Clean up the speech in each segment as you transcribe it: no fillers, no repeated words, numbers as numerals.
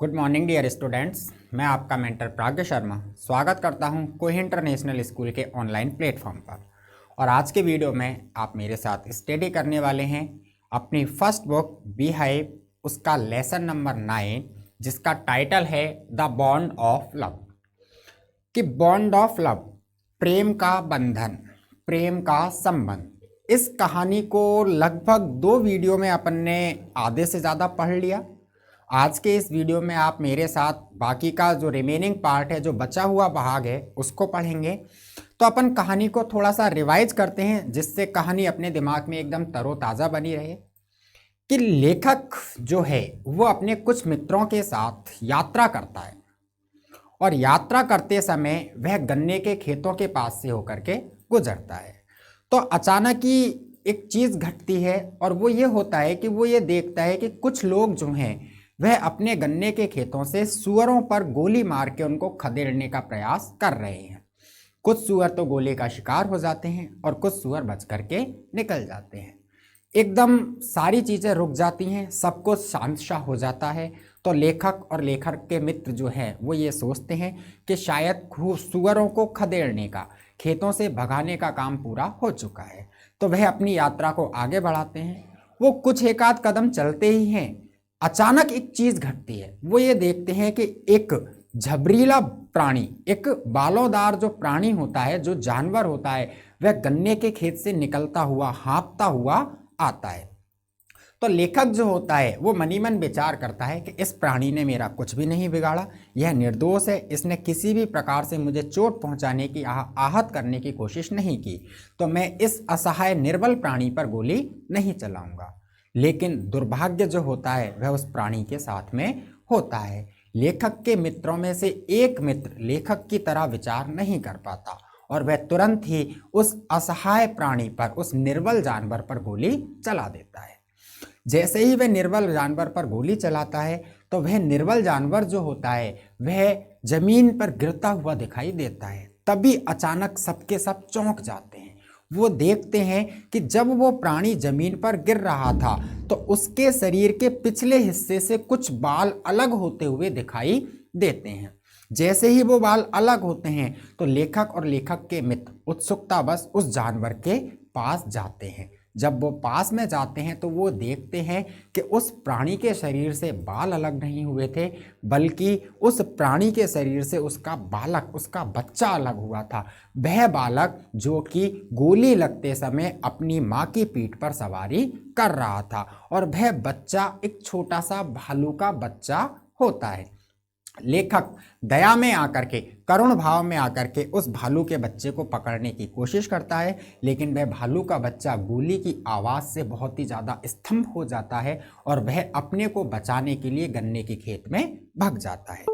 Good morning dear students. मैं आपका mentor प्राज्ञ शर्मा स्वागत करता हूं कोही इंटरनेशनल स्कूल के ऑनलाइन प्लेटफॉर्म पर। और आज के वीडियो में आप मेरे साथ स्टडी करने वाले हैं अपनी फर्स्ट बुक बी हाइव, उसका लेसन नंबर 9 जिसका टाइटल है द बॉन्ड ऑफ लव। कि बॉन्ड ऑफ लव, प्रेम का बंधन, प्रेम का संबंध। इस कहानी को लगभग 2 वीडियो में अपन ने आधे से ज़्यादा पढ़ लिया। आज के इस वीडियो में आप मेरे साथ बाकी का जो रिमेनिंग पार्ट है, जो बचा हुआ भाग है, उसको पढ़ेंगे। तो अपन कहानी को थोड़ा सा रिवाइज करते हैं जिससे कहानी अपने दिमाग में एकदम तरोताज़ा बनी रहे। कि लेखक जो है वो अपने कुछ मित्रों के साथ यात्रा करता है और यात्रा करते समय वह गन्ने के खेतों के पास से होकर के गुजरता है। तो अचानक ही एक चीज़ घटती है और वो ये होता है कि वो ये देखता है कि कुछ लोग जो हैं वह अपने गन्ने के खेतों से सूअरों पर गोली मार के उनको खदेड़ने का प्रयास कर रहे हैं। कुछ सूअर तो गोली का शिकार हो जाते हैं और कुछ सूअर बच करके निकल जाते हैं। एकदम सारी चीज़ें रुक जाती हैं, सब कुछ शांतशा हो जाता है। तो लेखक और लेखक के मित्र जो हैं वो ये सोचते हैं कि शायद सूअरों को खदेड़ने का, खेतों से भगाने का काम पूरा हो चुका है। तो वह अपनी यात्रा को आगे बढ़ाते हैं। वो कुछ एक आध कदम चलते ही हैं, अचानक एक चीज घटती है। वो ये देखते हैं कि एक झबरीला प्राणी, एक बालोदार जो प्राणी होता है, जो जानवर होता है, वह गन्ने के खेत से निकलता हुआ, हाँफता हुआ आता है। तो लेखक जो होता है वो मनी मन विचार करता है कि इस प्राणी ने मेरा कुछ भी नहीं बिगाड़ा, यह निर्दोष है, इसने किसी भी प्रकार से मुझे चोट पहुंचाने की, आहत करने की कोशिश नहीं की, तो मैं इस असहाय निर्बल प्राणी पर गोली नहीं चलाऊंगा। लेकिन दुर्भाग्य जो होता है वह उस प्राणी के साथ में होता है। लेखक के मित्रों में से एक मित्र लेखक की तरह विचार नहीं कर पाता और वह तुरंत ही उस असहाय प्राणी पर, उस निर्बल जानवर पर गोली चला देता है। जैसे ही वह निर्बल जानवर पर गोली चलाता है तो वह निर्बल जानवर जो होता है वह जमीन पर गिरता हुआ दिखाई देता है। तभी अचानक सबके सब चौंक जाते हैं। वो देखते हैं कि जब वो प्राणी जमीन पर गिर रहा था तो उसके शरीर के पिछले हिस्से से कुछ बाल अलग होते हुए दिखाई देते हैं। जैसे ही वो बाल अलग होते हैं तो लेखक और लेखक के मित्र उत्सुकतावश उस जानवर के पास जाते हैं। जब वो पास में जाते हैं तो वो देखते हैं कि उस प्राणी के शरीर से बाल अलग नहीं हुए थे, बल्कि उस प्राणी के शरीर से उसका बालक, उसका बच्चा अलग हुआ था। वह बालक जो कि गोली लगते समय अपनी माँ की पीठ पर सवारी कर रहा था और वह बच्चा एक छोटा सा भालू का बच्चा होता है। लेखक दया में आकर के, करुण भाव में आकर के उस भालू के बच्चे को पकड़ने की कोशिश करता है, लेकिन वह भालू का बच्चा गोली की आवाज़ से बहुत ही ज़्यादा स्तंभ हो जाता है और वह अपने को बचाने के लिए गन्ने के खेत में भाग जाता है।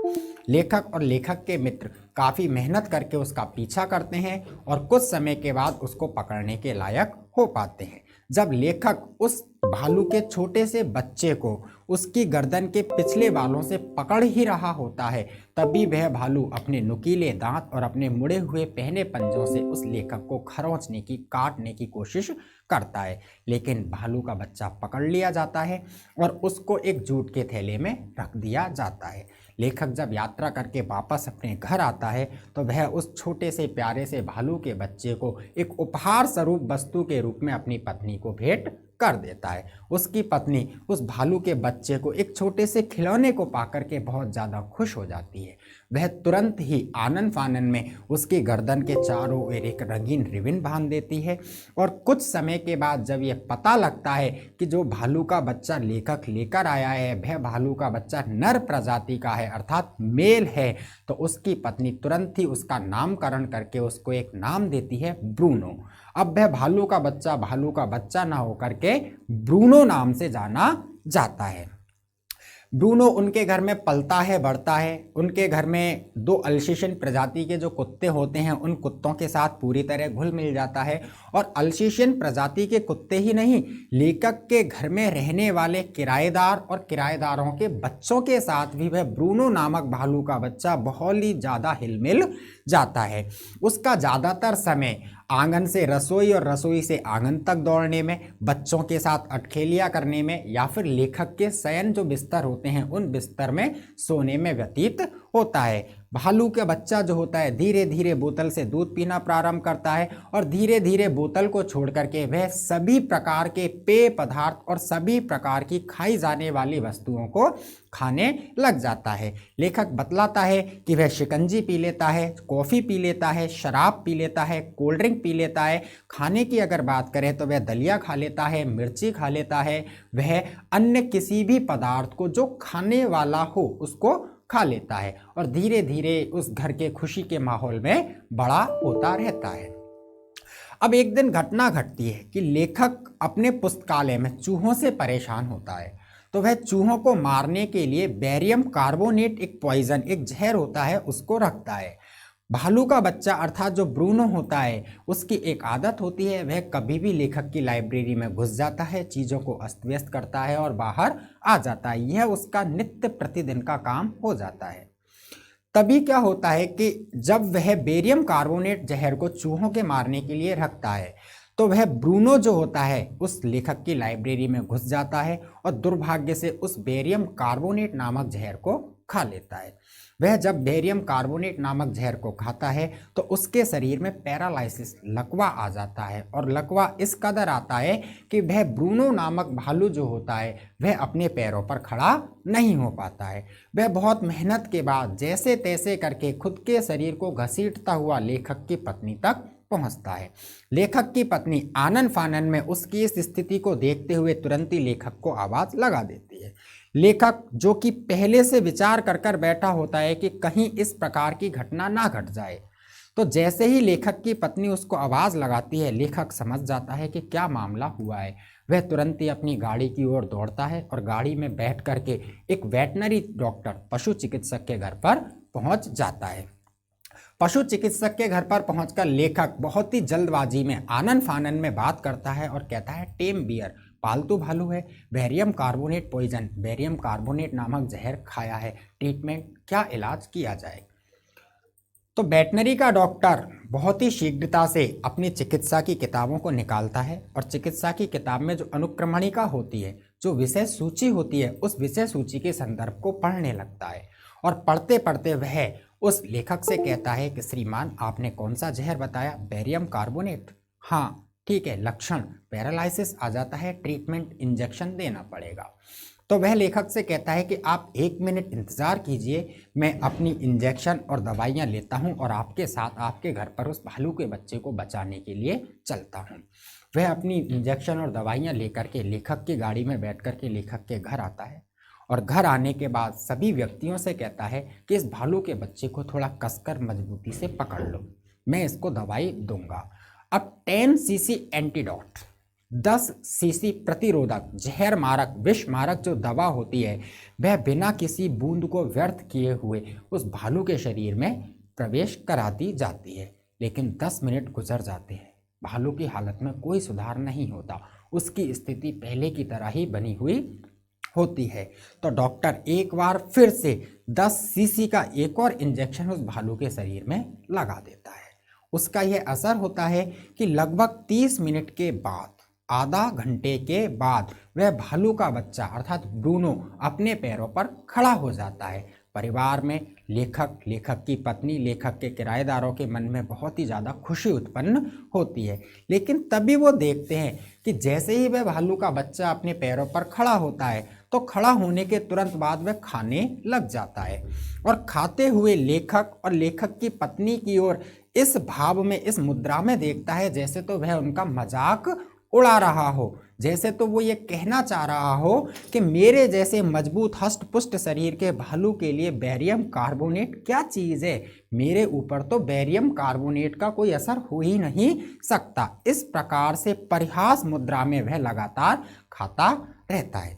लेखक और लेखक के मित्र काफ़ी मेहनत करके उसका पीछा करते हैं और कुछ समय के बाद उसको पकड़ने के लायक हो पाते हैं। जब लेखक उस भालू के छोटे से बच्चे को उसकी गर्दन के पिछले बालों से पकड़ ही रहा होता है, तभी वह भालू अपने नुकीले दांत और अपने मुड़े हुए पहने पंजों से उस लेखक को खरोंचने की, काटने की कोशिश करता है। लेकिन भालू का बच्चा पकड़ लिया जाता है और उसको एक जूट के थैले में रख दिया जाता है। लेखक जब यात्रा करके वापस अपने घर आता है तो वह उस छोटे से प्यारे से भालू के बच्चे को एक उपहार स्वरूप वस्तु के रूप में अपनी पत्नी को भेंट कर देता है। उसकी पत्नी उस भालू के बच्चे को एक छोटे से खिलौने को पाकर के बहुत ज़्यादा खुश हो जाती है। वह तुरंत ही आनन फानन में उसकी गर्दन के चारों ओर एक रंगीन रिबन बांध देती है और कुछ समय के बाद जब यह पता लगता है कि जो भालू का बच्चा लेखक लेकर आया है वह भालू का बच्चा नर प्रजाति का है, अर्थात मेल है, तो उसकी पत्नी तुरंत ही उसका नामकरण करके उसको एक नाम देती है, ब्रूनो। अब वह भालू का बच्चा ना होकर के ब्रूनो नाम से जाना जाता है। ब्रूनो उनके घर में पलता है, बढ़ता है। उनके घर में 2 अल्सेशियन प्रजाति के जो कुत्ते होते हैं उन कुत्तों के साथ पूरी तरह घुल मिल जाता है और अल्सेशियन प्रजाति के कुत्ते ही नहीं, लेखक के घर में रहने वाले किराएदार और किराएदारों के बच्चों के साथ भी वह ब्रूनो नामक भालू का बच्चा बहुत ही ज़्यादा हिलमिल जाता है। उसका ज़्यादातर समय आंगन से रसोई और रसोई से आंगन तक दौड़ने में, बच्चों के साथ अटखेलियां करने में, या फिर लेखक के शयन जो बिस्तर होते हैं उन बिस्तर में सोने में व्यतीत होता है। भालू का बच्चा जो होता है धीरे धीरे बोतल से दूध पीना प्रारंभ करता है और धीरे धीरे बोतल को छोड़ करके वह सभी प्रकार के पेय पदार्थ और सभी प्रकार की खाई जाने वाली वस्तुओं को खाने लग जाता है। लेखक बतलाता है कि वह शिकंजी पी लेता है, कॉफ़ी पी लेता है, शराब पी लेता है, कोल्ड ड्रिंक पी लेता है। खाने की अगर बात करें तो वह दलिया खा लेता है, मिर्ची खा लेता है, वह अन्य किसी भी पदार्थ को जो खाने वाला हो उसको खा लेता है और धीरे धीरे उस घर के खुशी के माहौल में बड़ा होता रहता है। अब एक दिन घटना घटती है कि लेखक अपने पुस्तकालय में चूहों से परेशान होता है, तो वह चूहों को मारने के लिए बेरियम कार्बोनेट, एक पॉइजन, एक जहर होता है, उसको रखता है। भालू का बच्चा अर्थात जो ब्रूनो होता है उसकी एक आदत होती है, वह कभी भी लेखक की लाइब्रेरी में घुस जाता है, चीज़ों को अस्त व्यस्त करता है और बाहर आ जाता है। यह उसका नित्य प्रतिदिन का काम हो जाता है। तभी क्या होता है कि जब वह बेरियम कार्बोनेट जहर को चूहों के मारने के लिए रखता है तो वह ब्रूनो जो होता है उस लेखक की लाइब्रेरी में घुस जाता है और दुर्भाग्य से उस बेरियम कार्बोनेट नामक जहर को खा लेता है। वह जब बेरियम कार्बोनेट नामक जहर को खाता है तो उसके शरीर में पैरालाइसिस, लकवा आ जाता है और लकवा इस कदर आता है कि वह ब्रूनो नामक भालू जो होता है वह अपने पैरों पर खड़ा नहीं हो पाता है। वह बहुत मेहनत के बाद जैसे तैसे करके खुद के शरीर को घसीटता हुआ लेखक की पत्नी तक पहुंचता है। लेखक की पत्नी आनन फानन में उसकी इस स्थिति को देखते हुए तुरंत ही लेखक को आवाज लगा देती है। लेखक जो कि पहले से विचार कर कर बैठा होता है कि कहीं इस प्रकार की घटना ना घट जाए, तो जैसे ही लेखक की पत्नी उसको आवाज लगाती है लेखक समझ जाता है कि क्या मामला हुआ है। वह तुरंत ही अपनी गाड़ी की ओर दौड़ता है और गाड़ी में बैठ करके एक वेटनरी डॉक्टर, पशु चिकित्सक के घर पर पहुंच जाता है। पशु चिकित्सक के घर पर पहुंचकर लेखक बहुत ही जल्दबाजी में आनन फानन में बात करता है और कहता है टेम बियर, पालतू भालू है, barium carbonate poison, barium carbonate नामक जहर खाया है, ट्रीटमेंट, क्या इलाज किया जाए। तो वेटनरी का डॉक्टर बहुत ही शीघ्रता से अपनी चिकित्सा की किताबों को निकालता है और चिकित्सा की किताब में जो अनुक्रमणिका होती है, जो विषय सूची होती है, उस विषय सूची के संदर्भ को पढ़ने लगता है और पढ़ते पढ़ते वह उस लेखक से कहता है कि श्रीमान आपने कौन सा जहर बताया, बेरियम कार्बोनेट, हाँ ठीक है, लक्षण पैरालाइसिस आ जाता है, ट्रीटमेंट इंजेक्शन देना पड़ेगा। तो वह लेखक से कहता है कि आप 1 मिनट इंतज़ार कीजिए, मैं अपनी इंजेक्शन और दवाइयाँ लेता हूँ और आपके साथ आपके घर पर उस भालू के बच्चे को बचाने के लिए चलता हूँ। वह अपनी इंजेक्शन और दवाइयाँ लेकर के लेखक की गाड़ी में बैठ कर के लेखक के घर आता है और घर आने के बाद सभी व्यक्तियों से कहता है कि इस भालू के बच्चे को थोड़ा कसकर मजबूती से पकड़ लो, मैं इसको दवाई दूंगा। अब 10 सीसी एंटीडोट, 10 सीसी प्रतिरोधक जहर मारक, विष मारक जो दवा होती है वह बिना किसी बूंद को व्यर्थ किए हुए उस भालू के शरीर में प्रवेश करा दी जाती है। लेकिन 10 मिनट गुजर जाते हैं, भालू की हालत में कोई सुधार नहीं होता, उसकी स्थिति पहले की तरह ही बनी हुई होती है। तो डॉक्टर एक बार फिर से 10 सीसी का एक और इंजेक्शन उस भालू के शरीर में लगा देता है। उसका यह असर होता है कि लगभग 30 मिनट के बाद, आधा घंटे के बाद वह भालू का बच्चा अर्थात ब्रूनो अपने पैरों पर खड़ा हो जाता है। परिवार में लेखक, लेखक की पत्नी, लेखक के किराएदारों के मन में बहुत ही ज़्यादा खुशी उत्पन्न होती है। लेकिन तभी वो देखते हैं कि जैसे ही वह भालू का बच्चा अपने पैरों पर खड़ा होता है तो खड़ा होने के तुरंत बाद वह खाने लग जाता है और खाते हुए लेखक और लेखक की पत्नी की ओर इस भाव में, इस मुद्रा में देखता है जैसे तो वह उनका मजाक उड़ा रहा हो, जैसे तो वो ये कहना चाह रहा हो कि मेरे जैसे मजबूत हष्ट पुष्ट शरीर के भालू के लिए बेरियम कार्बोनेट क्या चीज़ है, मेरे ऊपर तो बेरियम कार्बोनेट का कोई असर हो ही नहीं सकता। इस प्रकार से परिहास मुद्रा में वह लगातार खाता रहता है।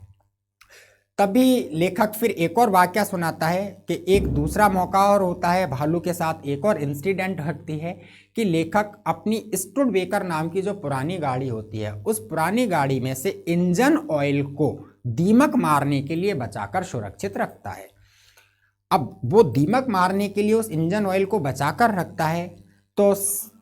तभी लेखक फिर एक और वाकया सुनाता है कि एक दूसरा मौका और होता है, भालू के साथ एक और इंसिडेंट घटती है कि लेखक अपनी स्टुडवेकर नाम की जो पुरानी गाड़ी होती है उस पुरानी गाड़ी में से इंजन ऑयल को दीमक मारने के लिए बचाकर सुरक्षित रखता है। अब वो दीमक मारने के लिए उस इंजन ऑयल को बचाकर रखता है तो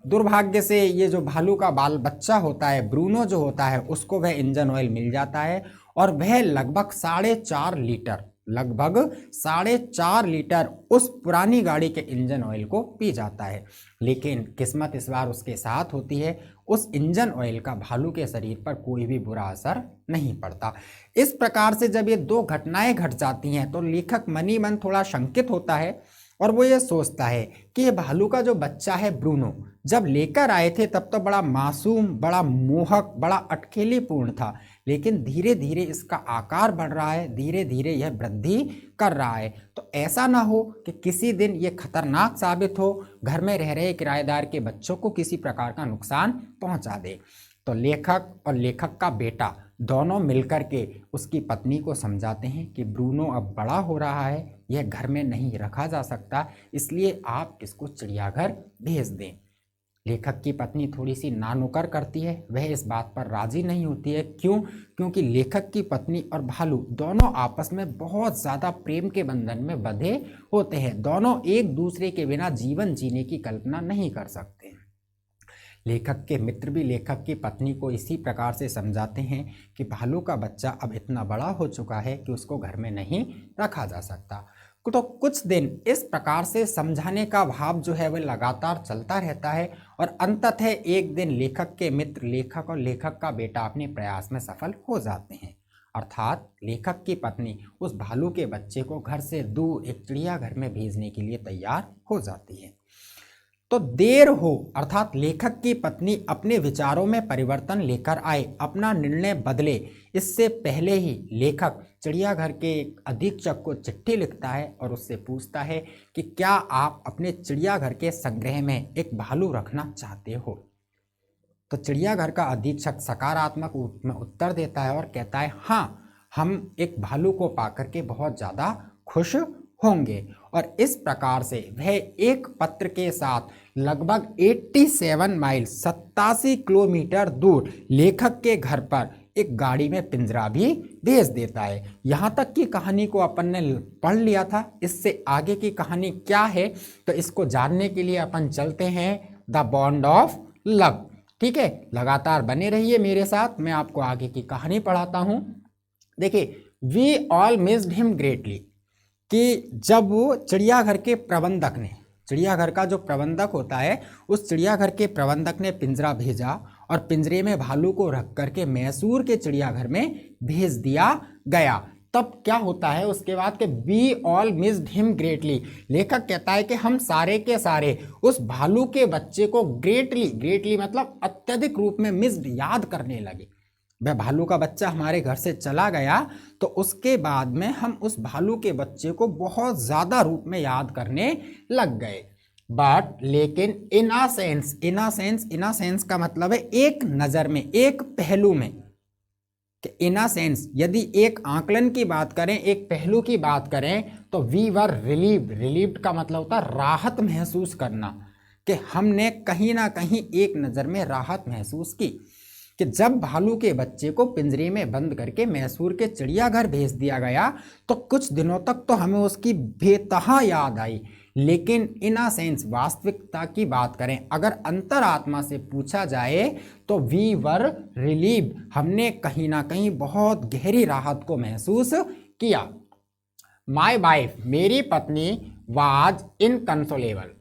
दुर्भाग्य से ये जो भालू का बाल बच्चा होता है, ब्रूनो जो होता है, उसको वह इंजन ऑयल मिल जाता है और वह लगभग 4.5 लीटर उस पुरानी गाड़ी के इंजन ऑयल को पी जाता है। लेकिन किस्मत इस बार उसके साथ होती है, उस इंजन ऑयल का भालू के शरीर पर कोई भी बुरा असर नहीं पड़ता। इस प्रकार से जब ये दो घटनाएं घट जाती हैं तो लेखक मनी मन थोड़ा शंकित होता है और वो ये सोचता है कि ये भालू का जो बच्चा है ब्रूनो, जब लेकर आए थे तब तो बड़ा मासूम, बड़ा मोहक, बड़ा अटखेलीपूर्ण था, लेकिन धीरे धीरे इसका आकार बढ़ रहा है, धीरे धीरे यह वृद्धि कर रहा है। तो ऐसा ना हो कि किसी दिन ये खतरनाक साबित हो, घर में रह रहे किराएदार के बच्चों को किसी प्रकार का नुकसान पहुंचा दे। तो लेखक और लेखक का बेटा दोनों मिलकर के उसकी पत्नी को समझाते हैं कि ब्रूनो अब बड़ा हो रहा है, यह घर में नहीं रखा जा सकता, इसलिए आप इसको चिड़ियाघर भेज दें। लेखक की पत्नी थोड़ी सी नानुकर करती है, वह इस बात पर राजी नहीं होती है। क्यों? क्योंकि लेखक की पत्नी और भालू दोनों आपस में बहुत ज़्यादा प्रेम के बंधन में बंधे होते हैं, दोनों एक दूसरे के बिना जीवन जीने की कल्पना नहीं कर सकते। लेखक के मित्र भी लेखक की पत्नी को इसी प्रकार से समझाते हैं कि भालू का बच्चा अब इतना बड़ा हो चुका है कि उसको घर में नहीं रखा जा सकता। तो कुछ दिन इस प्रकार से समझाने का भाव जो है वह लगातार चलता रहता है और अंततः एक दिन लेखक के मित्र, लेखक और लेखक का बेटा अपने प्रयास में सफल हो जाते हैं। अर्थात लेखक की पत्नी उस भालू के बच्चे को घर से दूर एक चिड़ियाघर में भेजने के लिए तैयार हो जाती है। तो देर हो, अर्थात लेखक की पत्नी अपने विचारों में परिवर्तन लेकर आए, अपना निर्णय बदले, इससे पहले ही लेखक चिड़ियाघर के एक अधीक्षक को चिट्ठी लिखता है और उससे पूछता है कि क्या आप अपने चिड़ियाघर के संग्रह में एक भालू रखना चाहते हो। तो चिड़ियाघर का अधीक्षक सकारात्मक में उत्तर देता है और कहता है हाँ, हम एक भालू को पाकर के बहुत ज़्यादा खुश होंगे। और इस प्रकार से वह एक पत्र के साथ लगभग 87 माइल 87 किलोमीटर दूर लेखक के घर पर एक गाड़ी में पिंजरा भी भेज देता है। यहाँ तक की कहानी को अपन ने पढ़ लिया था, इससे आगे की कहानी क्या है तो इसको जानने के लिए अपन चलते हैं द बॉन्ड ऑफ लव। ठीक है, लगातार बने रहिए मेरे साथ, मैं आपको आगे की कहानी पढ़ाता हूँ। देखिए, we all missed him greatly, कि जब वो चिड़ियाघर के प्रबंधक ने, चिड़ियाघर का जो प्रबंधक होता है, उस चिड़ियाघर के प्रबंधक ने पिंजरा भेजा और पिंजरे में भालू को रख करके मैसूर के चिड़ियाघर में भेज दिया गया। तब क्या होता है उसके बाद कि we all missed him greatly, लेखक कहता है कि हम सारे के सारे उस भालू के बच्चे को ग्रेटली मतलब अत्यधिक रूप में मिस्ड, याद करने लगे। वह भालू का बच्चा हमारे घर से चला गया तो उसके बाद में हम उस भालू के बच्चे को बहुत ज़्यादा रूप में याद करने लग गए। बट लेकिन इन अ सेंस का मतलब है एक नज़र में, एक पहलू में। इन अ सेंस, यदि एक आकलन की बात करें, एक पहलू की बात करें तो वी वर रिलीव्ड का मतलब होता है राहत महसूस करना, कि हमने कहीं ना कहीं एक नज़र में राहत महसूस की कि जब भालू के बच्चे को पिंजरे में बंद करके मैसूर के चिड़ियाघर भेज दिया गया तो कुछ दिनों तक तो हमें उसकी बेतहा याद आई। लेकिन इन अ सेंस, वास्तविकता की बात करें, अगर अंतरात्मा से पूछा जाए तो वी वर रिलीव्ड, हमने कहीं ना कहीं बहुत गहरी राहत को महसूस किया। माई वाइफ, मेरी पत्नी, वाज इनकंसोलेबल,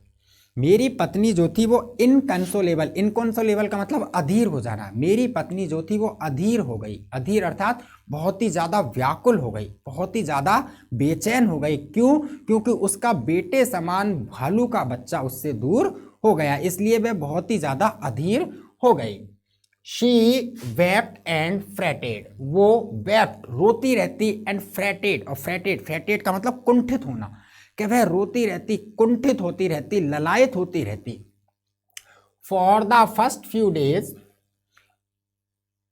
मेरी पत्नी जो थी वो इनकंसोलेबल का मतलब अधीर हो जाना। मेरी पत्नी जो थी वो अधीर हो गई, अधीर अर्थात बहुत ही ज़्यादा व्याकुल हो गई, बहुत ही ज़्यादा बेचैन हो गई। क्यों? क्योंकि उसका बेटे समान भालू का बच्चा उससे दूर हो गया, इसलिए वह बहुत ही ज़्यादा अधीर हो गई। शी वेप्ट एंड फ्रेटेड, वो वेप्ट रोती रहती, एंड फ्रेटेड, और फ्रेटेड का मतलब कुंठित होना, कि वह रोती रहती, कुंठित होती रहती, ललायत होती रहती। For the first few days,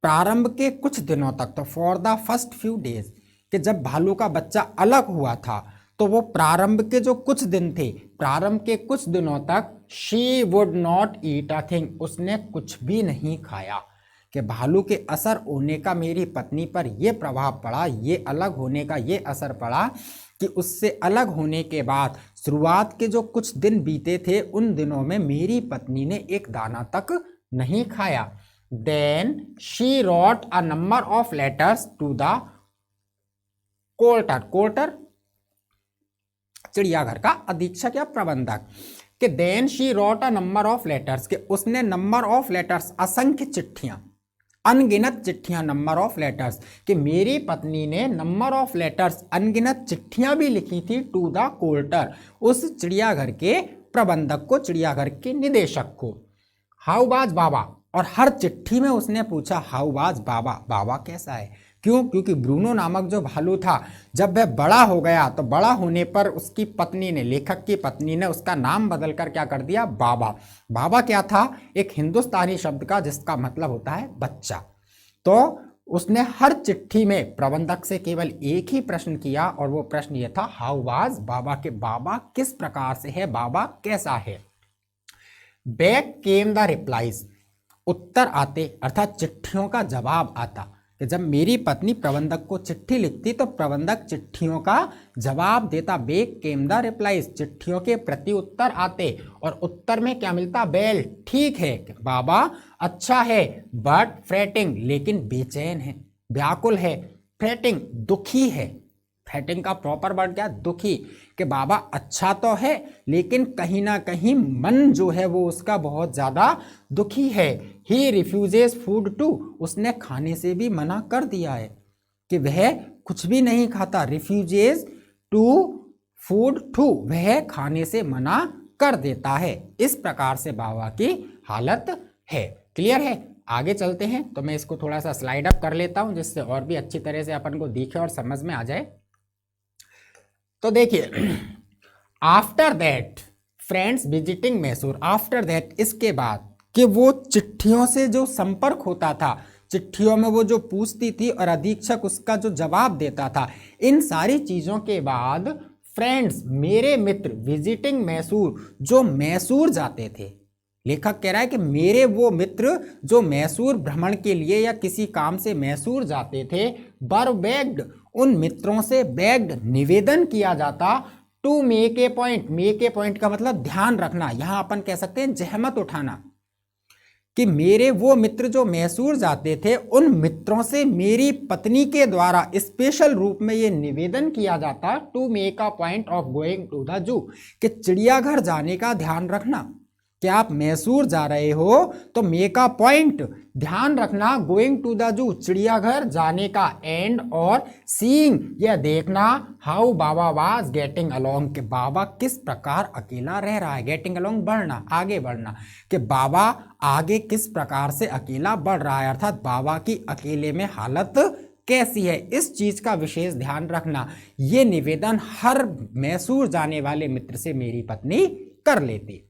प्रारंभ के कुछ दिनों तक, तो for the first few days, कि जब भालू का बच्चा अलग हुआ था तो वो प्रारंभ के जो कुछ दिन थे, प्रारंभ के कुछ दिनों तक she would not eat a thing, उसने कुछ भी नहीं खाया। कि भालू के असर होने का मेरी पत्नी पर यह प्रभाव पड़ा, ये अलग होने का ये असर पड़ा कि उससे अलग होने के बाद शुरुआत के जो कुछ दिन बीते थे उन दिनों में मेरी पत्नी ने एक दाना तक नहीं खाया। Then she wrote a number of letters to the curator, curator चिड़ियाघर का अधीक्षक या प्रबंधक, कि then she wrote a number of letters, कि उसने नंबर ऑफ लेटर्स असंख्य चिट्ठियां, अनगिनत चिट्ठियां, नंबर ऑफ लेटर्स, कि मेरी पत्नी ने नंबर ऑफ लेटर्स अनगिनत चिट्ठियां भी लिखी थी टू द कोर्टर, उस चिड़ियाघर के प्रबंधक को, चिड़ियाघर के निदेशक को। हाउ वाज बाबा, और हर चिट्ठी में उसने पूछा हाउ वाज बाबा, बाबा कैसा है। क्यों? क्योंकि ब्रूनो नामक जो भालू था जब वह बड़ा हो गया तो बड़ा होने पर उसकी पत्नी ने, लेखक की पत्नी ने उसका नाम बदलकर क्या कर दिया, बाबा। बाबा क्या था? एक हिंदुस्तानी शब्द का जिसका मतलब होता है बच्चा। तो उसने हर चिट्ठी में प्रबंधक से केवल एक ही प्रश्न किया और वो प्रश्न ये था हाउ वाज बाबा, के बाबा किस प्रकार से है, बाबा कैसा है। बैक केम द रिप्लाईज, उत्तर आते अर्थात चिट्ठियों का जवाब आता, कि जब मेरी पत्नी प्रबंधक को चिट्ठी लिखती तो प्रबंधक चिट्ठियों का जवाब देता। बैक केम द रिप्लाईज, चिट्ठियों के प्रति उत्तर आते और उत्तर में क्या मिलता, वेल ठीक है, बाबा अच्छा है, बट फ्रेटिंग, लेकिन बेचैन है, व्याकुल है, फ्रेटिंग दुखी है। फ्रेटिंग का प्रॉपर वर्ड क्या, दुखी, कि बाबा अच्छा तो है लेकिन कहीं ना कहीं मन जो है वो उसका बहुत ज्यादा दुखी है। ही रिफ्यूजेस फूड टू, उसने खाने से भी मना कर दिया है, कि वह कुछ भी नहीं खाता। रिफ्यूजेस टू फूड टू, वह खाने से मना कर देता है। इस प्रकार से बाबा की हालत है। क्लियर है? आगे चलते हैं। तो मैं इसको थोड़ा सा स्लाइड अप कर लेता हूं जिससे और भी अच्छी तरह से अपन को दिखे और समझ में आ जाए। तो देखिए, after that friends visiting Mysore, after that इसके बाद, कि वो चिट्ठियों से जो संपर्क होता था, चिट्ठियों में वो जो पूछती थी और अधीक्षक उसका जो जवाब देता था, इन सारी चीजों के बाद फ्रेंड्स मेरे मित्र विजिटिंग मैसूर, जो मैसूर जाते थे, लेखक कह रहा है कि मेरे वो मित्र जो मैसूर भ्रमण के लिए या किसी काम से मैसूर जाते थे, वर बेग्ड, उन मित्रों से बेग्ड निवेदन किया जाता, to make a point, make a point का मतलब ध्यान रखना, यहां अपन कह सकते हैं जहमत उठाना, कि मेरे वो मित्र जो मैसूर जाते थे उन मित्रों से मेरी पत्नी के द्वारा स्पेशल रूप में ये निवेदन किया जाता, to make a point of going to the zoo, कि चिड़ियाघर जाने का ध्यान रखना, कि आप मैसूर जा रहे हो तो मेक अ पॉइंट, ध्यान रखना, गोइंग टू द जू, चिड़ियाघर जाने का, एंड और सीइंग, यह देखना, how Baba was getting along, के बाबा किस प्रकार अकेला रह रहा है। गेटिंग अलोंग बढ़ना, आगे बढ़ना, कि बाबा आगे किस प्रकार से अकेला बढ़ रहा है, अर्थात बाबा की अकेले में हालत कैसी है, इस चीज का विशेष ध्यान रखना। ये निवेदन हर मैसूर जाने वाले मित्र से मेरी पत्नी कर लेती।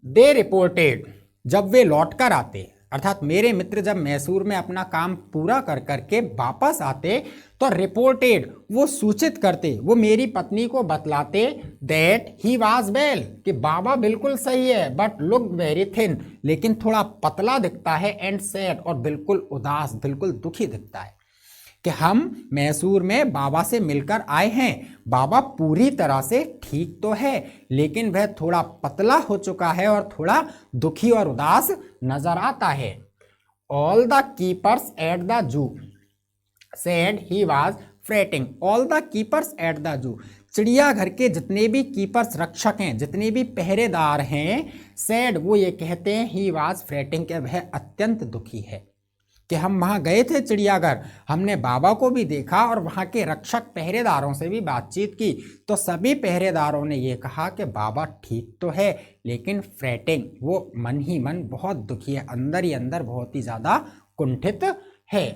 दे रिपोर्टेड, जब वे लौटकर आते, अर्थात मेरे मित्र जब मैसूर में अपना काम पूरा कर करके वापस आते तो रिपोर्टेड, वो सूचित करते, वो मेरी पत्नी को बतलाते, दैट ही वाज वेल, कि बाबा बिल्कुल सही है, बट लुक वेरी थिन, लेकिन थोड़ा पतला दिखता है, एंड सैड, और बिल्कुल उदास, बिल्कुल दुखी दिखता है, कि हम मैसूर में बाबा से मिलकर आए हैं, बाबा पूरी तरह से ठीक तो है लेकिन वह थोड़ा पतला हो चुका है और थोड़ा दुखी और उदास नजर आता है। All the keepers at the zoo said he was fretting, all the keepers at the zoo, चिड़ियाघर के जितने भी कीपर्स, रक्षक हैं, जितने भी पहरेदार हैं, सेड, वो ये कहते हैं, ही वाज फ्रेटिंग, के वह अत्यंत दुखी है, कि हम वहाँ गए थे चिड़ियाघर, हमने बाबा को भी देखा और वहाँ के रक्षक पहरेदारों से भी बातचीत की, तो सभी पहरेदारों ने ये कहा कि बाबा ठीक तो है लेकिन फ्रेटिंग, वो मन ही मन बहुत दुखी है, अंदर ही अंदर बहुत ही ज़्यादा कुंठित है।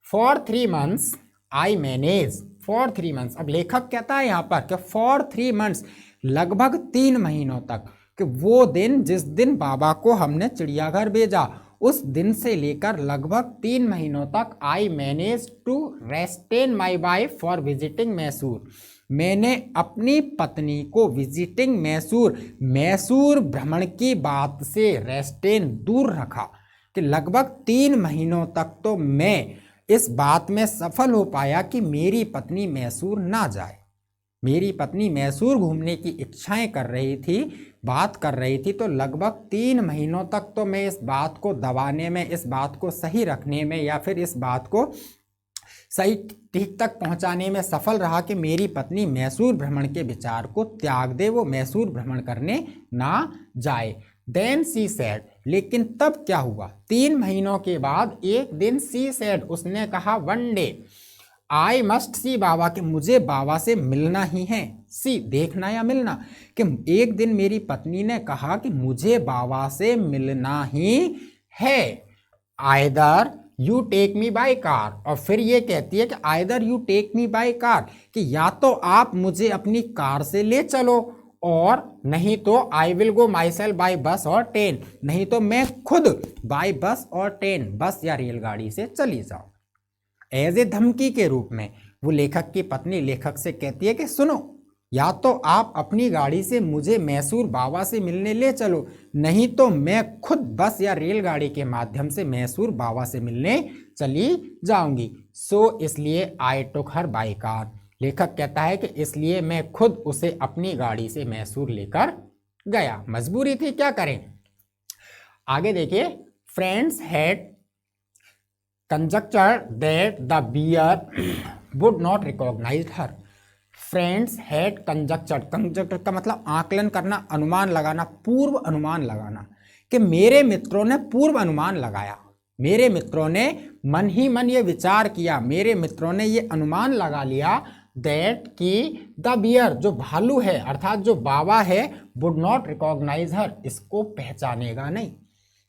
For 3 months I manage, for 3 months, अब लेखक कहता है यहाँ पर कि फॉर 3 months, लगभग 3 महीनों तक, कि वो दिन जिस दिन बाबा को हमने चिड़ियाघर भेजा उस दिन से लेकर लगभग 3 महीनों तक I manage to restrain my wife for visiting Mysore, मैंने अपनी पत्नी को विजिटिंग मैसूर, मैसूर भ्रमण की बात से रेस्टेन, दूर रखा, कि लगभग 3 महीनों तक तो मैं इस बात में सफल हो पाया कि मेरी पत्नी मैसूर ना जाए। मेरी पत्नी मैसूर घूमने की इच्छाएं कर रही थी, बात कर रही थी, तो लगभग 3 महीनों तक तो मैं इस बात को दबाने में, इस बात को सही रखने में, या फिर इस बात को सही ठीक तक पहुंचाने में सफल रहा कि मेरी पत्नी मैसूर भ्रमण के विचार को त्याग दे, वो मैसूर भ्रमण करने ना जाए। देन सी सेड, लेकिन तब क्या हुआ, 3 महीनों के बाद एक दिन सी सेड, उसने कहा, one day I must see Baba, कि मुझे बाबा से मिलना ही है। सी देखना या मिलना, कि एक दिन मेरी पत्नी ने कहा कि मुझे बाबा से मिलना ही है। Either you take me by car, और फिर ये कहती है कि either you take me by car, कि या तो आप मुझे अपनी कार से ले चलो, और नहीं तो I will go my self by bus और ट्रेन, नहीं तो मैं खुद बाई बस और ट्रेन, बस या रेलगाड़ी से चली जाऊं। एज ए धमकी के रूप में वो लेखक की पत्नी लेखक से कहती है कि सुनो, या तो आप अपनी गाड़ी से मुझे मैसूर बाबा से मिलने ले चलो, नहीं तो मैं खुद बस या रेलगाड़ी के माध्यम से मैसूर बाबा से मिलने चली जाऊंगी। सो इसलिए आई टुक हर बाय कार, लेखक कहता है कि इसलिए मैं खुद उसे अपनी गाड़ी से मैसूर लेकर गया, मजबूरी थी, क्या करें। आगे देखिए, friends had conjectured that the bear would not recognize her. Friends had conjectured, conjectured का मतलब आकलन करना, अनुमान लगाना, पूर्व अनुमान लगाना, कि मेरे मित्रों ने पूर्व अनुमान लगाया, मेरे मित्रों ने मन ही मन ये विचार किया, मेरे मित्रों ने ये अनुमान लगा लिया दैट कि द बियर, जो भालू है अर्थात जो बाबा है, वुड नॉट रिकॉग्नाइज हर, इसको पहचानेगा नहीं।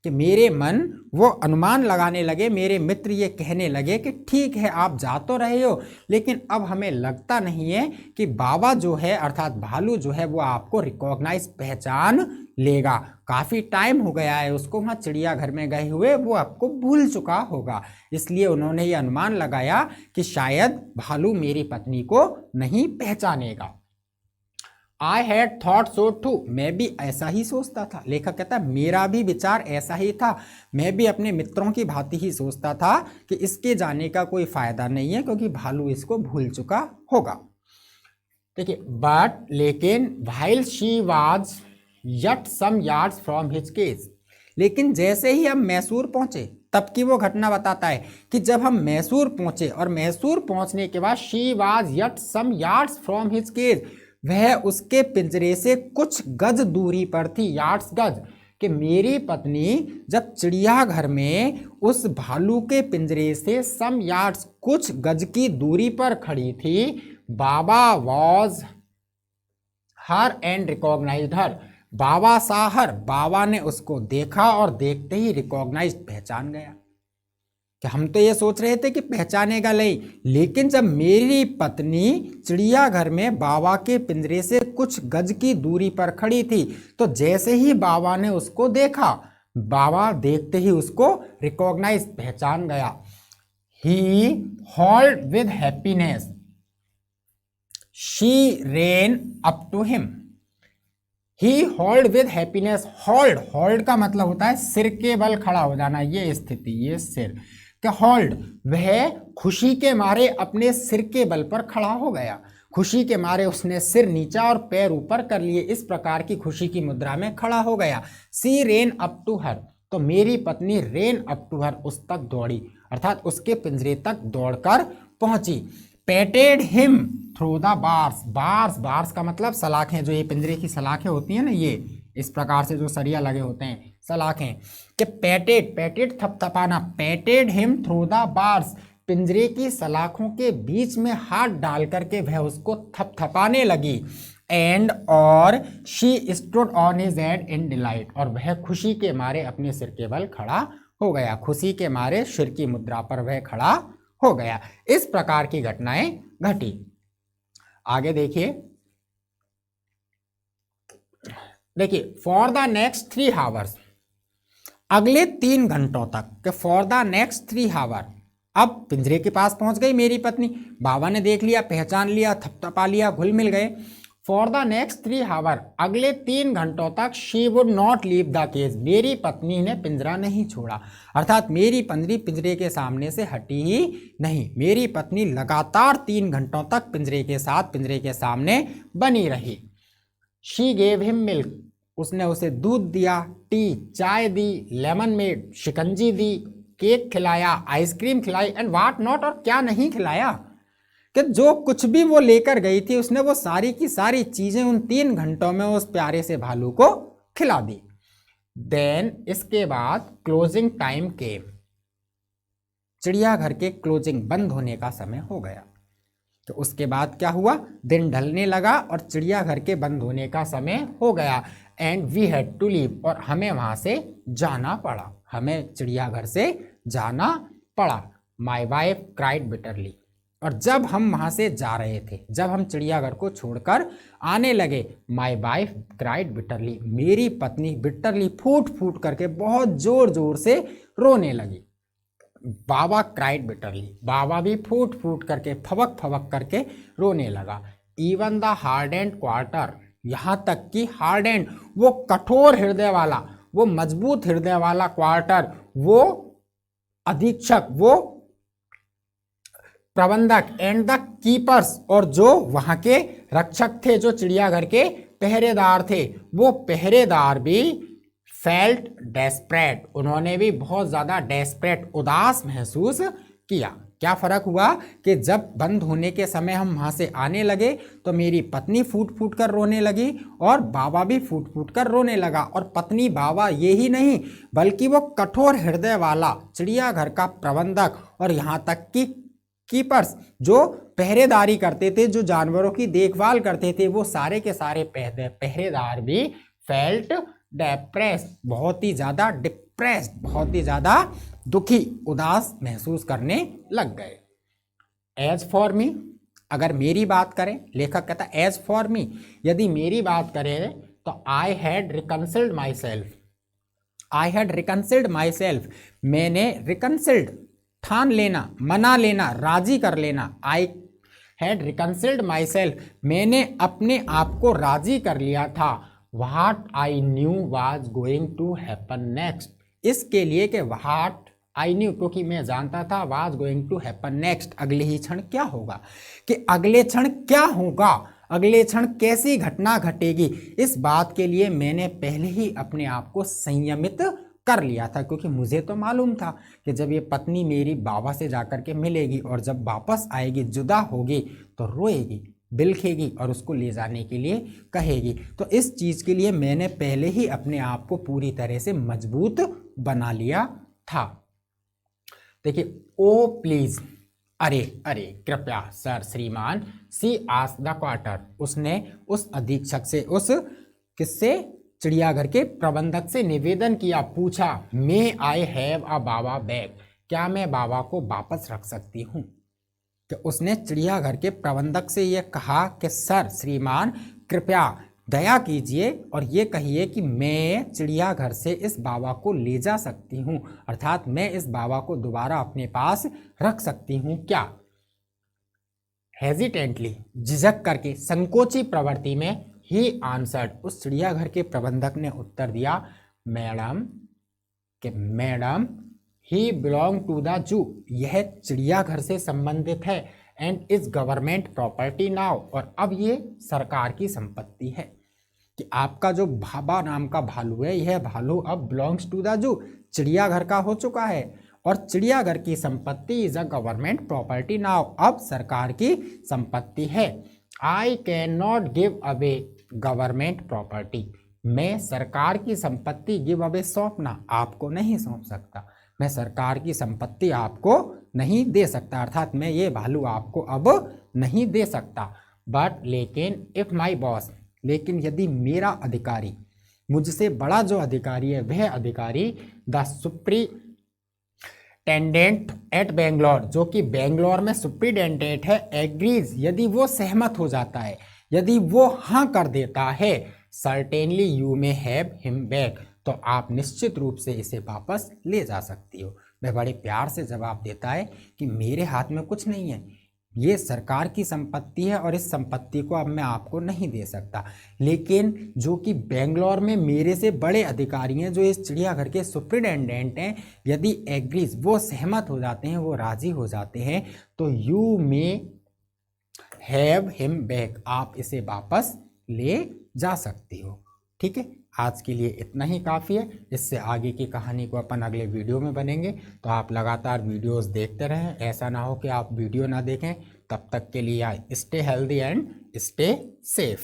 कि मेरे मन वो अनुमान लगाने लगे, मेरे मित्र ये कहने लगे कि ठीक है आप जा तो रहे हो, लेकिन अब हमें लगता नहीं है कि बाबा जो है अर्थात भालू जो है वो आपको रिकॉग्नाइज, पहचान लेगा। काफ़ी टाइम हो गया है उसको वहाँ चिड़ियाघर में गए हुए, वो आपको भूल चुका होगा, इसलिए उन्होंने ये अनुमान लगाया कि शायद भालू मेरी पत्नी को नहीं पहचानेगा। I had thought so too, मैं भी ऐसा ही सोचता था। लेखक कहता है मेरा भी विचार ऐसा ही था, मैं भी अपने मित्रों की भांति ही सोचता था कि इसके जाने का कोई फायदा नहीं है क्योंकि भालू इसको भूल चुका होगा। देखिए, बट लेकिन while she was yet some yards from his cage, लेकिन जैसे ही हम मैसूर पहुंचे, तब की वो घटना बताता है कि जब हम मैसूर पहुंचे और मैसूर पहुंचने के बाद she was yet some yards from his cage, वह उसके पिंजरे से कुछ गज दूरी पर थी, यार्ड्स गज, कि मेरी पत्नी जब चिड़ियाघर में उस भालू के पिंजरे से सम यार्ड्स कुछ गज की दूरी पर खड़ी थी, बाबा वॉज हर एंड रिकॉग्नाइज्ड हर, बाबा सा हर, बाबा ने उसको देखा और देखते ही रिकॉग्नाइज्ड, पहचान गया। कि हम तो ये सोच रहे थे कि पहचानेगा नहीं, लेकिन जब मेरी पत्नी चिड़ियाघर में बाबा के पिंजरे से कुछ गज की दूरी पर खड़ी थी, तो जैसे ही बाबा ने उसको देखा, बाबा देखते ही उसको रिकॉग्नाइज, पहचान गया। He howled with happiness, she ran up to him. He howled with happiness, howled, howled का मतलब होता है सिर के बल खड़ा हो जाना, ये स्थिति, ये सिर के हॉल्ड, वह खुशी के मारे अपने सिर के बल पर खड़ा हो गया, खुशी के मारे उसने सिर नीचा और पैर ऊपर कर लिए, इस प्रकार की खुशी की मुद्रा में खड़ा हो गया। सी रेन अप टू हर, तो मेरी पत्नी रेन अप टू हर, उस तक दौड़ी, अर्थात उसके पिंजरे तक दौड़कर पहुंची। Patted him through the bars, bars, bars का मतलब सलाखें, जो ये पिंजरे की सलाखें होती हैं ना, ये इस प्रकार से जो सरिया लगे होते हैं, सलाखें, कि पेटेड, पेटेड थपथपाना, पेटेड हिम थ्रू द बार्स, पिंजरे की सलाखों के बीच में हाथ डाल करके वह उसको थपथपाने लगी। एंड और she stood on his head in delight, और वह खुशी के मारे अपने सिर के बल खड़ा हो गया, खुशी के मारे सिर की मुद्रा पर वह खड़ा हो गया। इस प्रकार की घटनाएं घटी। आगे देखिए, देखिए, फॉर द नेक्स्ट 3 आवर्स, अगले 3 घंटों तक, कि फॉर द नेक्स्ट 3 आवर, अब पिंजरे के पास पहुंच गई मेरी पत्नी, बाबा ने देख लिया, पहचान लिया, थपथपा लिया, घुल मिल गए, फॉर द नेक्स्ट 3 आवर, अगले 3 घंटों तक she would not leave the cage, मेरी पत्नी ने पिंजरा नहीं छोड़ा। अर्थात मेरी पत्नी पिंजरे के सामने से हटी ही नहीं। मेरी पत्नी लगातार 3 घंटों तक पिंजरे के साथ, पिंजरे के सामने बनी रही। शी गेव हिम मिल्क, उसने उसे दूध दिया। टी, चाय दी। लेमन मेड, शिकंजी दी। केक खिलाया, आइसक्रीम खिलाई, एंड व्हाट नॉट, और क्या नहीं खिलाया। कि जो कुछ भी वो लेकर गई थी उसने वो सारी की सारी चीजें उन 3 घंटों में उस प्यारे से भालू को खिला दी। देन इसके बाद क्लोजिंग टाइम केम, चिड़ियाघर के क्लोजिंग बंद होने का समय हो गया। तो उसके बाद क्या हुआ, दिन ढलने लगा और चिड़ियाघर के बंद होने का समय हो गया। And we had to leave, और हमें वहां से जाना पड़ा, हमें चिड़ियाघर से जाना पड़ा। माई वाइफ क्राइड बिटरली, और जब हम वहां से जा रहे थे, जब हम चिड़ियाघर को छोड़कर आने लगे, माई वाइफ क्राइड बिटरली, मेरी पत्नी बिटरली, फूट फूट करके बहुत जोर जोर से रोने लगी। बाबा क्राइड बिटरली, बाबा भी फूट फूट करके, फवक फवक करके रोने लगा। इवन द हार्डेंड क्वार्टर, यहाँ तक कि हार्डेंड, वो कठोर हृदय वाला, वो मजबूत हृदय वाला क्वार्टर, वो अधीक्षक, वो प्रबंधक, एंड द कीपर्स, और जो वहां के रक्षक थे, जो चिड़ियाघर के पहरेदार थे, वो पहरेदार भी फेल्ट डेस्परेट, उन्होंने भी बहुत ज्यादा डेस्परेट, उदास महसूस किया। क्या फर्क हुआ कि जब बंद होने के समय हम वहां से आने लगे तो मेरी पत्नी फूट फूट कर रोने लगी और बाबा भी फूट फूट कर रोने लगा। और पत्नी बाबा ये ही नहीं, बल्कि वो कठोर हृदय वाला चिड़ियाघर का प्रबंधक, और यहाँ तक कि कीपर्स, जो पहरेदारी करते थे, जो जानवरों की देखभाल करते थे, वो सारे के सारे पहरेदार भी फेल्ट डिप्रेस्ड, बहुत ही ज्यादा डिप्रेस्ड, बहुत ही ज्यादा दुखी, उदास महसूस करने लग गए। एज फॉर मी, अगर मेरी बात करें, लेखक कहता है एज फॉर मी, यदि मेरी बात करें तो I had reconciled myself, I had reconciled myself, मैंने रिकंसिल्ड, ठान लेना, मना लेना, राजी कर लेना। आई हैड रिकंसिल्ड माई सेल्फ, मैंने अपने आप को राजी कर लिया था। What I knew was going to happen next, इसके लिए कि व्हाट आई न्यू, क्योंकि मैं जानता था, was going to happen next, अगले ही क्षण क्या होगा, कि अगले क्षण क्या होगा, अगले क्षण कैसी घटना घटेगी, इस बात के लिए मैंने पहले ही अपने आप को संयमित कर लिया था। क्योंकि मुझे तो मालूम था कि जब ये पत्नी मेरी बाबा से जाकर के मिलेगी और जब वापस आएगी, जुदा होगी, तो रोएगी, बिलखेगी और उसको ले जाने के लिए कहेगी। तो इस चीज़ के लिए मैंने पहले ही अपने आप को पूरी तरह से मजबूत बना लिया था। देखिए, ओ प्लीज, अरे अरे कृपया, सर, श्रीमान, सी आस्क द क्वार्टर, उसने उस अधीक्षक से, उस किससे, चिड़ियाघर के प्रबंधक से निवेदन किया, पूछा, मे I have a Baba bag, क्या मैं बाबा को वापस रख सकती हूँ। तो उसने चिड़ियाघर के प्रबंधक से यह कहा कि सर, श्रीमान, कृपया दया कीजिए और ये कहिए कि मैं चिड़ियाघर से इस बाबा को ले जा सकती हूँ, अर्थात मैं इस बाबा को दोबारा अपने पास रख सकती हूँ क्या। हेजिटेंटली, झिझक करके, संकोची प्रवृत्ति में, ही आंसर्ड, उस चिड़ियाघर के प्रबंधक ने उत्तर दिया, मैडम, कि madam, he belong to the zoo, यह चिड़ियाघर से संबंधित है, and is government property now, और अब ये सरकार की संपत्ति है। कि आपका जो बाबा नाम का भालू है, यह भालू अब बिलोंग्स टू द जू, चिड़ियाघर का हो चुका है, और चिड़ियाघर की संपत्ति is a government property now, अब सरकार की संपत्ति है। I can not give away government property, मैं सरकार की संपत्ति गिव अवे, सौंपना, आपको नहीं सौंप सकता, मैं सरकार की संपत्ति आपको नहीं दे सकता, अर्थात मैं ये भालू आपको अब नहीं दे सकता। बट, लेकिन, इफ माई बॉस, लेकिन यदि मेरा अधिकारी, मुझसे बड़ा जो अधिकारी है, वह अधिकारी द सुप्रीटेंडेंट एट बेंगलोर, जो कि बेंगलोर में सुप्रीटेंडेंट है, एग्रीज, यदि वो सहमत हो जाता है, यदि वो हाँ कर देता है, certainly you may have him back, तो आप निश्चित रूप से इसे वापस ले जा सकती हो। वह बड़े प्यार से जवाब देता है कि मेरे हाथ में कुछ नहीं है, ये सरकार की संपत्ति है और इस संपत्ति को अब मैं आपको नहीं दे सकता। लेकिन जो कि बेंगलोर में मेरे से बड़े अधिकारी हैं, जो इस चिड़ियाघर के सुप्रिटेंडेंट हैं, यदि एग्रीज, वो सहमत हो जाते हैं, वो राजी हो जाते हैं, तो you may have him back, आप इसे वापस ले जा सकती हो। ठीक है, आज के लिए इतना ही काफ़ी है। इससे आगे की कहानी को अपन अगले वीडियो में बनेंगे, तो आप लगातार वीडियोस देखते रहें। ऐसा ना हो कि आप वीडियो ना देखें। तब तक के लिए stay healthy and stay safe.